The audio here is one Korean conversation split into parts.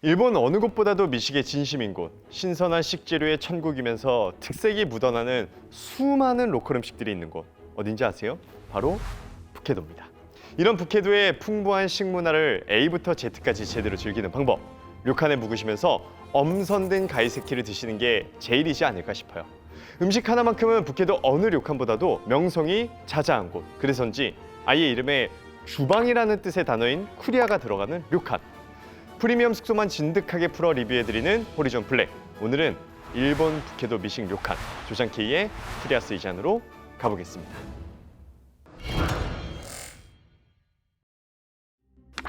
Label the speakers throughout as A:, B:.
A: 일본 어느 곳보다도 미식의 진심인 곳, 신선한 식재료의 천국이면서 특색이 묻어나는 수많은 로컬 음식들이 있는 곳, 어딘지 아세요? 바로 북해도입니다. 이런 북해도의 풍부한 식문화를 A부터 Z까지 제대로 즐기는 방법, 료칸에 묵으시면서 엄선된 가이세키를 드시는 게 제일이지 않을까 싶어요. 음식 하나만큼은 북해도 어느 료칸보다도 명성이 자자한 곳, 그래서인지 아예 이름에 주방이라는 뜻의 단어인 쿠리아가 들어가는 료칸. 프리미엄 숙소만 진득하게 풀어 리뷰해드리는 호리존 블랙. 오늘은 일본 북해도 미식 료칸 조장케이의 쿠리아 스이잔으로 가보겠습니다.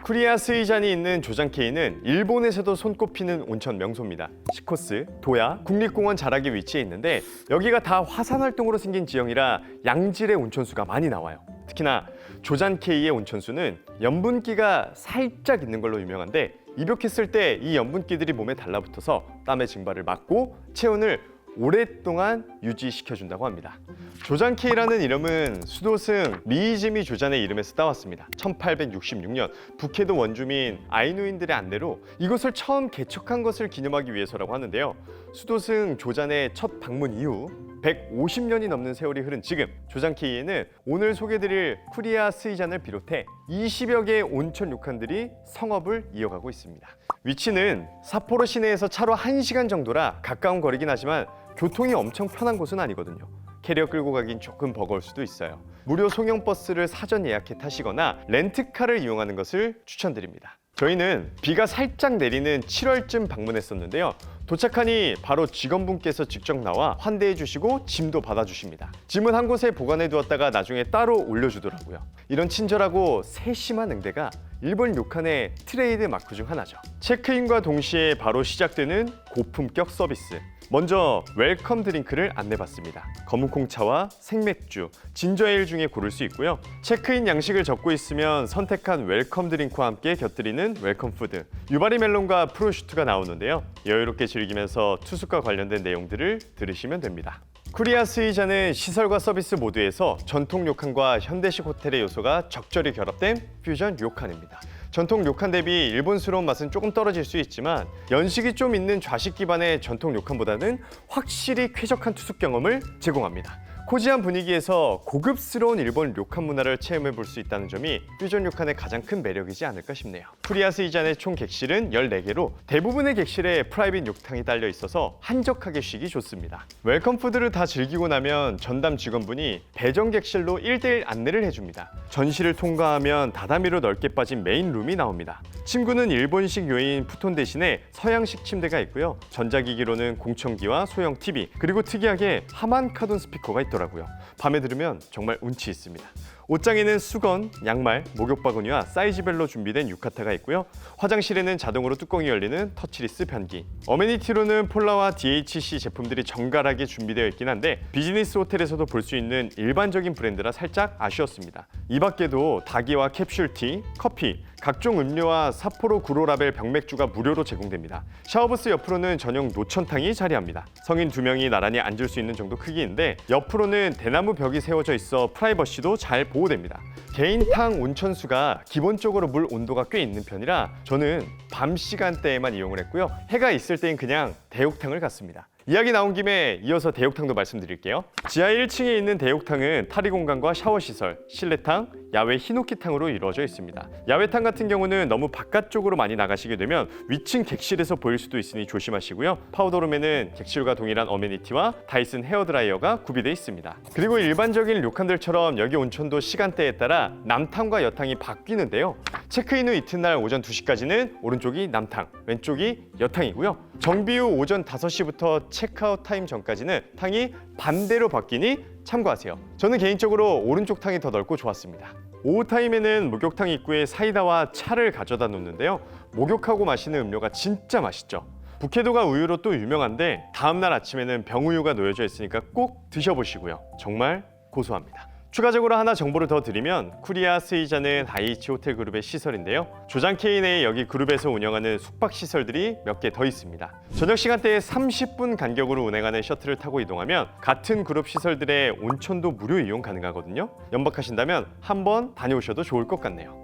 A: 쿠리아 스이잔이 있는 조장케이는 일본에서도 손꼽히는 온천 명소입니다. 시코스, 도야, 국립공원 자락에 위치해 있는데 여기가 다 화산 활동으로 생긴 지형이라 양질의 온천수가 많이 나와요. 특히나 조장케이의 온천수는 염분기가 살짝 있는 걸로 유명한데 입욕했을 때 이 염분기들이 몸에 달라붙어서 땀의 증발을 막고 체온을 오랫동안 유지시켜준다고 합니다. 조장케이라는 이름은 수도승 리이즈미 조잔의 이름에서 따왔습니다. 1866년 북해도 원주민 아이누인들의 안내로 이곳을 처음 개척한 것을 기념하기 위해서라고 하는데요. 수도승 조잔의 첫 방문 이후 150년이 넘는 세월이 흐른 지금 조장케이에는 오늘 소개드릴 쿠리아 스이잔을 비롯해 20여 개의 온천 료칸들이 성업을 이어가고 있습니다. 위치는 삿포로 시내에서 차로 1시간 정도라 가까운 거리긴 하지만 교통이 엄청 편한 곳은 아니거든요. 캐리어 끌고 가긴 조금 버거울 수도 있어요. 무료 송영버스를 사전 예약해 타시거나 렌트카를 이용하는 것을 추천드립니다. 저희는 비가 살짝 내리는 7월쯤 방문했었는데요. 도착하니 바로 직원분께서 직접 나와 환대해 주시고 짐도 받아주십니다. 짐은 한 곳에 보관해 두었다가 나중에 따로 올려주더라고요. 이런 친절하고 세심한 응대가 일본 료칸의 트레이드 마크 중 하나죠. 체크인과 동시에 바로 시작되는 고품격 서비스. 먼저 웰컴 드링크를 안내받습니다. 검은 콩차와 생맥주, 진저에일 중에 고를 수 있고요. 체크인 양식을 적고 있으면 선택한 웰컴 드링크와 함께 곁들이는 웰컴 푸드, 유바리 멜론과 프로슈트가 나오는데요. 여유롭게 즐기면서 투숙과 관련된 내용들을 들으시면 됩니다. 쿠리아 스이잔은 시설과 서비스 모두에서 전통 료칸과 현대식 호텔의 요소가 적절히 결합된 퓨전 료칸입니다. 전통 료칸 대비 일본스러운 맛은 조금 떨어질 수 있지만 연식이 좀 있는 좌식 기반의 전통 료칸보다는 확실히 쾌적한 투숙 경험을 제공합니다. 코지한 분위기에서 고급스러운 일본 료칸 문화를 체험해 볼 수 있다는 점이 퓨전 료칸의 가장 큰 매력이지 않을까 싶네요. 쿠리아 스이잔의 총 객실은 14개로 대부분의 객실에 프라이빗 욕탕이 딸려 있어서 한적하게 쉬기 좋습니다. 웰컴 푸드를 다 즐기고 나면 전담 직원분이 배정 객실로 1대1 안내를 해줍니다. 전시를 통과하면 다다미로 넓게 빠진 메인 룸이 나옵니다. 침구는 일본식 요인 푸톤 대신에 서양식 침대가 있고요. 전자기기로는 공청기와 소형 TV, 그리고 특이하게 하만 카돈 스피커가 있더라고요. 밤에 들으면 정말 운치 있습니다. 옷장에는 수건, 양말, 목욕 바구니와 사이즈별로 준비된 유카타가 있고요. 화장실에는 자동으로 뚜껑이 열리는 터치리스 변기. 어메니티로는 폴라와 DHC 제품들이 정갈하게 준비되어 있긴 한데 비즈니스 호텔에서도 볼 수 있는 일반적인 브랜드라 살짝 아쉬웠습니다. 이 밖에도 닭이와 캡슐티, 커피, 각종 음료와 삿포로 구로라벨 병맥주가 무료로 제공됩니다. 샤워부스 옆으로는 전용 노천탕이 자리합니다. 성인 2명이 나란히 앉을 수 있는 정도 크기인데 옆으로는 대나무 벽이 세워져 있어 프라이버시도 잘 보호됩니다. 개인탕 온천수가 기본적으로 물 온도가 꽤 있는 편이라 저는 밤 시간대에만 이용을 했고요. 해가 있을 때는 그냥 대욕탕을 갔습니다. 이야기 나온 김에 이어서 대욕탕도 말씀드릴게요. 지하 1층에 있는 대욕탕은 탈의 공간과 샤워 시설, 실내탕, 야외 히노키탕으로 이루어져 있습니다. 야외탕 같은 경우는 너무 바깥쪽으로 많이 나가시게 되면 위층 객실에서 보일 수도 있으니 조심하시고요. 파우더룸에는 객실과 동일한 어메니티와 다이슨 헤어드라이어가 구비되어 있습니다. 그리고 일반적인 료칸들처럼 여기 온천도 시간대에 따라 남탕과 여탕이 바뀌는데요. 체크인 후 이튿날 오전 2시까지는 오른쪽이 남탕, 왼쪽이 여탕이고요. 정비 후 오전 5시부터 체크아웃 타임 전까지는 탕이 반대로 바뀌니 참고하세요. 저는 개인적으로 오른쪽 탕이 더 넓고 좋았습니다. 오후 타임에는 목욕탕 입구에 사이다와 차를 가져다 놓는데요. 목욕하고 마시는 음료가 진짜 맛있죠. 북해도가 우유로 또 유명한데 다음날 아침에는 병우유가 놓여져 있으니까 꼭 드셔보시고요. 정말 고소합니다. 추가적으로 하나 정보를 더 드리면 쿠리아 스이잔은 다이치 호텔 그룹의 시설인데요. 조장케이 내에 여기 그룹에서 운영하는 숙박 시설들이 몇 개 더 있습니다. 저녁 시간대에 30분 간격으로 운행하는 셔틀을 타고 이동하면 같은 그룹 시설들의 온천도 무료 이용 가능하거든요. 연박하신다면 한번 다녀오셔도 좋을 것 같네요.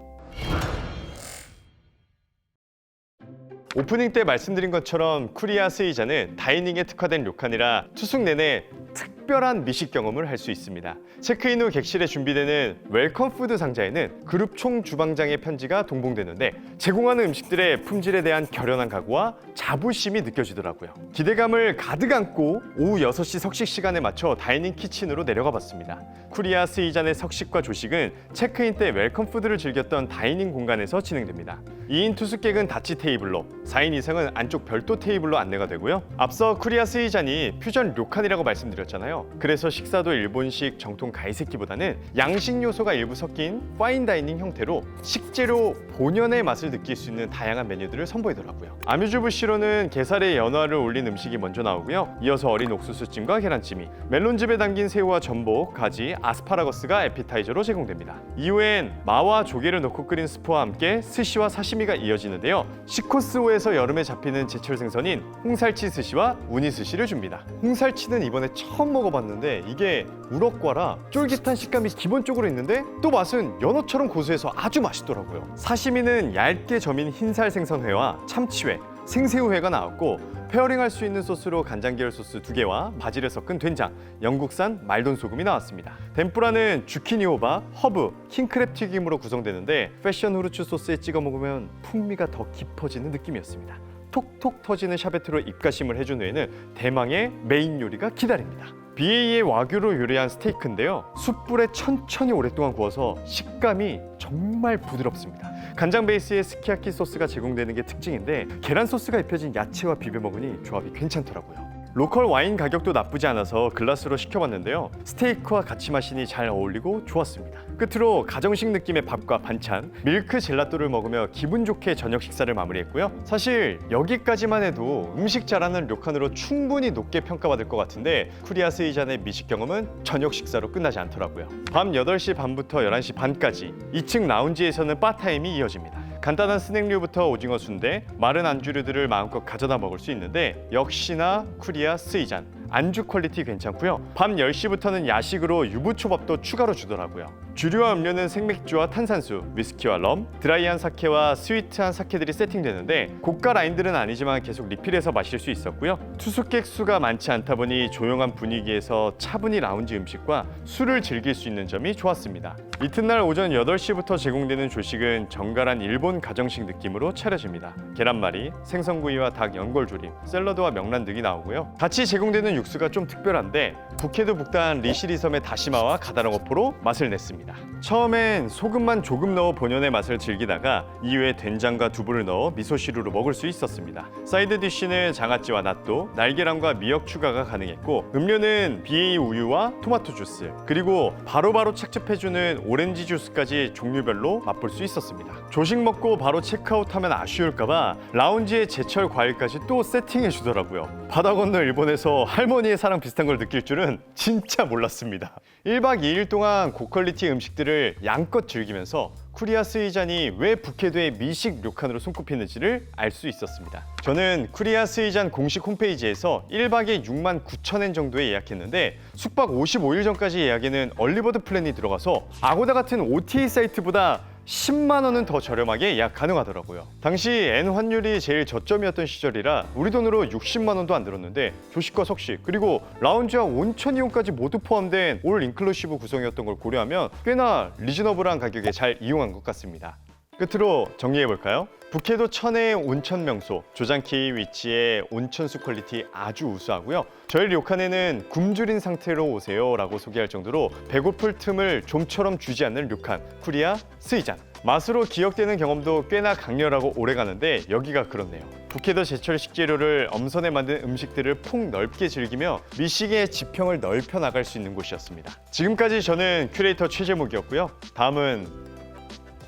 A: 오프닝 때 말씀드린 것처럼 코리아 스이자는 다이닝에 특화된 료칸이라 투숙 내내 특별한 미식 경험을 할 수 있습니다. 체크인 후 객실에 준비되는 웰컴 푸드 상자에는 그룹 총 주방장의 편지가 동봉되는데 제공하는 음식들의 품질에 대한 결연한 각오와 자부심이 느껴지더라고요. 기대감을 가득 안고 오후 6시 석식 시간에 맞춰 다이닝 키친으로 내려가 봤습니다. 코리아 스이잔의 석식과 조식은 체크인 때 웰컴 푸드를 즐겼던 다이닝 공간에서 진행됩니다. 2인 투숙객은 다치 테이블로, 4인 이상은 안쪽 별도 테이블로 안내가 되고요. 앞서 코리아 스이잔이 퓨전 료칸이라고 말씀드렸잖아요. 그래서 식사도 일본식 정통 가이세키보다는 양식 요소가 일부 섞인 파인 다이닝 형태로 식재료 본연의 맛을 느낄 수 있는 다양한 메뉴들을 선보이더라고요. 아뮤즈부시로는 게살에 연어를 올린 음식이 먼저 나오고요. 이어서 어린 옥수수찜과 계란찜이, 멜론즙에 담긴 새우와 전복, 가지, 아스파라거스가 에피타이저로 제공됩니다. 이후엔 마와 조개를 넣고 끓인 스프와 함께 스시와 사시미가 이어지는데요. 시코스호에서 여름에 잡히는 제철 생선인 홍살치 스시와 우니 스시를 줍니다. 홍살치는 이번에 처음 먹어봤는데 이게 우럭과라 쫄깃한 식감이 기본적으로 있는데 또 맛은 연어처럼 고소해서 아주 맛있더라고요. 사시미는 얇게 점인 흰살 생선회와 참치회, 생새우회가 나왔고 페어링할 수 있는 소스로 간장 계열 소스 2개와 바질을 섞은 된장, 영국산 말돈 소금이 나왔습니다. 덴뿌라는 주키니 호박, 허브, 킹크랩 튀김으로 구성되는데 패션 후르츠 소스에 찍어 먹으면 풍미가 더 깊어지는 느낌이었습니다. 톡톡 터지는 샤베트로 입가심을 해준 후에는 대망의 메인 요리가 기다립니다. BA의 와규로 요리한 스테이크인데요. 숯불에 천천히 오랫동안 구워서 식감이 정말 부드럽습니다. 간장 베이스의 스키야키 소스가 제공되는 게 특징인데 계란 소스가 입혀진 야채와 비벼 먹으니 조합이 괜찮더라고요. 로컬 와인 가격도 나쁘지 않아서 글라스로 시켜봤는데요. 스테이크와 같이 마시니 잘 어울리고 좋았습니다. 끝으로 가정식 느낌의 밥과 반찬, 밀크 젤라또를 먹으며 기분 좋게 저녁 식사를 마무리했고요. 사실 여기까지만 해도 음식 잘하는 료칸으로 충분히 높게 평가받을 것 같은데 코리아 스이잔의 미식 경험은 저녁 식사로 끝나지 않더라고요. 밤 8시 반부터 11시 반까지 2층 라운지에서는 바타임이 이어집니다. 간단한 스낵류부터 오징어 순대, 마른 안주류들을 마음껏 가져다 먹을 수 있는데 역시나 코리아 스이잔 안주 퀄리티 괜찮고요. 밤 10시부터는 야식으로 유부초밥도 추가로 주더라고요. 주류와 음료는 생맥주와 탄산수, 위스키와 럼, 드라이한 사케와 스위트한 사케들이 세팅되는데 고가 라인들은 아니지만 계속 리필해서 마실 수 있었고요. 투숙객 수가 많지 않다 보니 조용한 분위기에서 차분히 라운지 음식과 술을 즐길 수 있는 점이 좋았습니다. 이튿날 오전 8시부터 제공되는 조식은 정갈한 일본 가정식 느낌으로 차려집니다. 계란말이, 생선구이와 닭 연골조림, 샐러드와 명란 등이 나오고요. 같이 제공되는 육수가 좀 특별한데 북해도 북단 리시리섬의 다시마와 가다랑어포로 맛을 냈습니다. 처음엔 소금만 조금 넣어 본연의 맛을 즐기다가 이후에 된장과 두부를 넣어 미소시루로 먹을 수 있었습니다. 사이드 디쉬는 장아찌와 낫또, 날계란과 미역 추가가 가능했고 음료는 BA 우유와 토마토 주스, 그리고 바로바로 착즙해주는 오렌지 주스까지 종류별로 맛볼 수 있었습니다. 조식 먹고 바로 체크아웃하면 아쉬울까봐 라운지에 제철 과일까지 또 세팅해주더라고요. 바다 건너 일본에서 할머니의 사랑 비슷한 걸 느낄 줄은 진짜 몰랐습니다. 1박 2일 동안 고퀄리티 음식들을 양껏 즐기면서 코리아 스이잔이 왜 북해도의 미식 료칸으로 손꼽히는지를 알 수 있었습니다. 저는 코리아 스이잔 공식 홈페이지에서 1박에 69,000엔 정도에 예약했는데 숙박 55일 전까지 예약에는 얼리버드 플랜이 들어가서 아고다 같은 OTA 사이트보다 10만 원은 더 저렴하게 예약 가능하더라고요. 당시 엔 환율이 제일 저점이었던 시절이라 우리 돈으로 60만 원도 안 들었는데 조식과 석식 그리고 라운지와 온천 이용까지 모두 포함된 올 인클루시브 구성이었던 걸 고려하면 꽤나 리즈너블한 가격에 잘 이용한 것 같습니다. 끝으로 정리해볼까요? 북해도 천혜의 온천 명소 조장케이 위치의 온천수 퀄리티 아주 우수하고요. 저희 료칸에는 굶주린 상태로 오세요 라고 소개할 정도로 배고플 틈을 좀처럼 주지 않는 료칸 코리아 스이잔. 맛으로 기억되는 경험도 꽤나 강렬하고 오래가는데 여기가 그렇네요. 북해도 제철 식재료를 엄선해 만든 음식들을 폭넓게 즐기며 미식의 지평을 넓혀 나갈 수 있는 곳이었습니다. 지금까지 저는 큐레이터 최재목이었고요. 다음은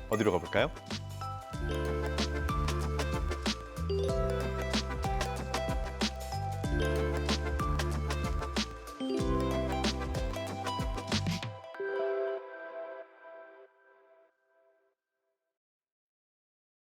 A: 어디로 가볼까요?